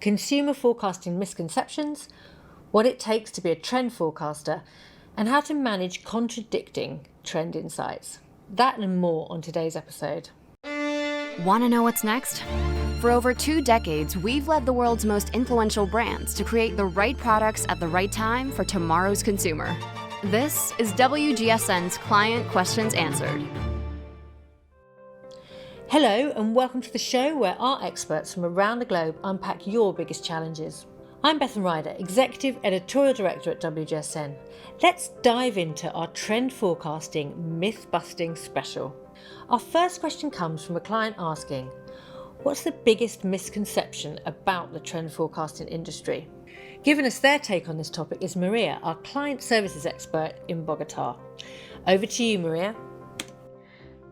consumer forecasting misconceptions, what it takes to be a trend forecaster, and how to manage contradicting trend insights. That and more on today's episode. Want to know what's next? For over 2 decades, we've led the world's most influential brands to create the right products at the right time for tomorrow's consumer. This is WGSN's Client Questions Answered. Hello and welcome to the show where our experts from around the globe unpack your biggest challenges. I'm Bethan Ryder, Executive Editorial Director at WGSN. Let's dive into our trend forecasting myth-busting special. Our first question comes from a client asking, what's the biggest misconception about the trend forecasting industry? Giving us their take on this topic is Maria, our client services expert in Bogota. Over to you, Maria.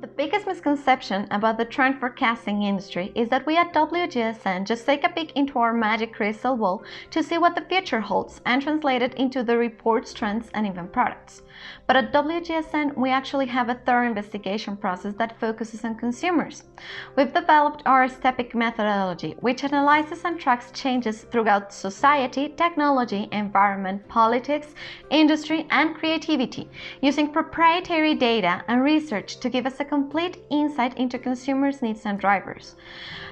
The biggest misconception about the trend forecasting industry is that we at WGSN just take a peek into our magic crystal ball to see what the future holds and translate it into the reports, trends, and even products. But at WGSN, we actually have a thorough investigation process that focuses on consumers. We've developed our STEPIC methodology, which analyzes and tracks changes throughout society, technology, environment, politics, industry, and creativity, using proprietary data and research to give us a complete insight into consumers' needs and drivers.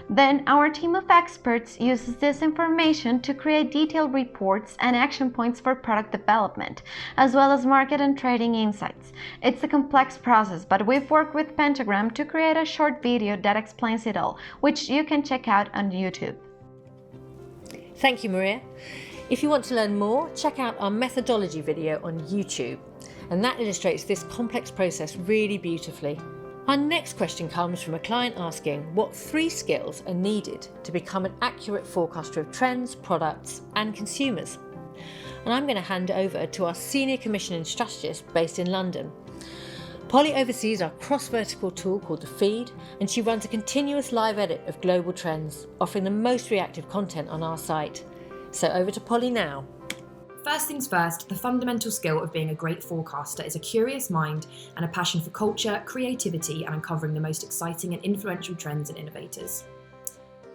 Then our team of experts uses this information to create detailed reports and action points for product development, as well as market and trading insights. It's a complex process, but we've worked with Pentagram to create a short video that explains it all, which you can check out on YouTube. Thank you, Maria. If you want to learn more, check out our methodology video on YouTube, and that illustrates this complex process really beautifully. Our next question comes from a client asking what 3 skills are needed to become an accurate forecaster of trends, products, and consumers. And I'm going to hand over to our Senior Commissioning Strategist based in London. Polly oversees our cross-vertical tool called The Feed, and she runs a continuous live edit of global trends, offering the most reactive content on our site. So over to Polly now. First things first, the fundamental skill of being a great forecaster is a curious mind and a passion for culture, creativity, and uncovering the most exciting and influential trends and innovators.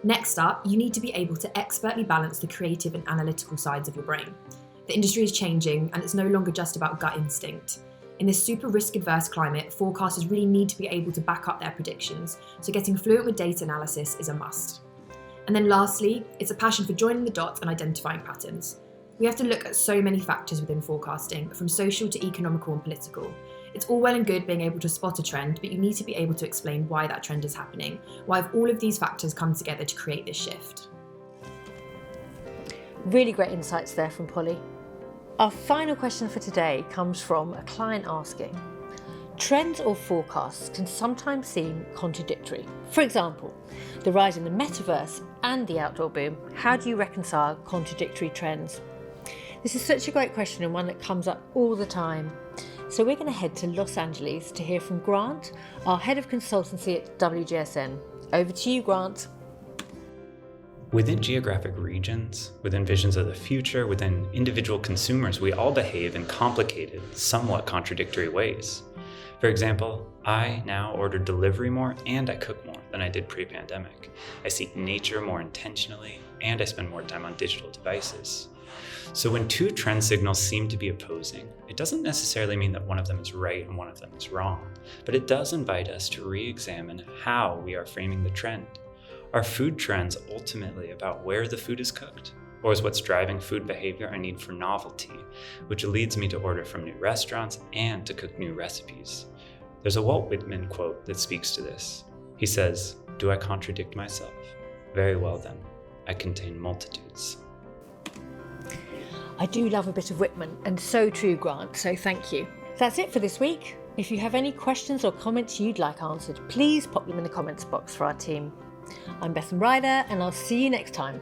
Next up, you need to be able to expertly balance the creative and analytical sides of your brain. The industry is changing, and it's no longer just about gut instinct. In this super risk-adverse climate, forecasters really need to be able to back up their predictions, so getting fluent with data analysis is a must. And then lastly, it's a passion for joining the dots and identifying patterns. We have to look at so many factors within forecasting, from social to economical and political. It's all well and good being able to spot a trend, but you need to be able to explain why that trend is happening, why have all of these factors come together to create this shift. Really great insights there from Polly. Our final question for today comes from a client asking, trends or forecasts can sometimes seem contradictory. For example, the rise in the metaverse and the outdoor boom. How do you reconcile contradictory trends? This is such a great question and one that comes up all the time. So we're going to head to Los Angeles to hear from Grant, our head of consultancy at WGSN. Over to you, Grant. Within geographic regions, within visions of the future, within individual consumers, we all behave in complicated, somewhat contradictory ways. For example, I now order delivery more and I cook more than I did pre-pandemic. I seek nature more intentionally and I spend more time on digital devices. So when 2 trend signals seem to be opposing, it doesn't necessarily mean that one of them is right and one of them is wrong, but it does invite us to re-examine how we are framing the trend. Are food trends ultimately about where the food is cooked? Or is what's driving food behavior a need for novelty, which leads me to order from new restaurants and to cook new recipes? There's a Walt Whitman quote that speaks to this. He says, "Do I contradict myself? Very well then, I contain multitudes." I do love a bit of Whitman, and so true, Grant, so thank you. That's it for this week. If you have any questions or comments you'd like answered, please pop them in the comments box for our team. I'm Bethan Ryder, and I'll see you next time.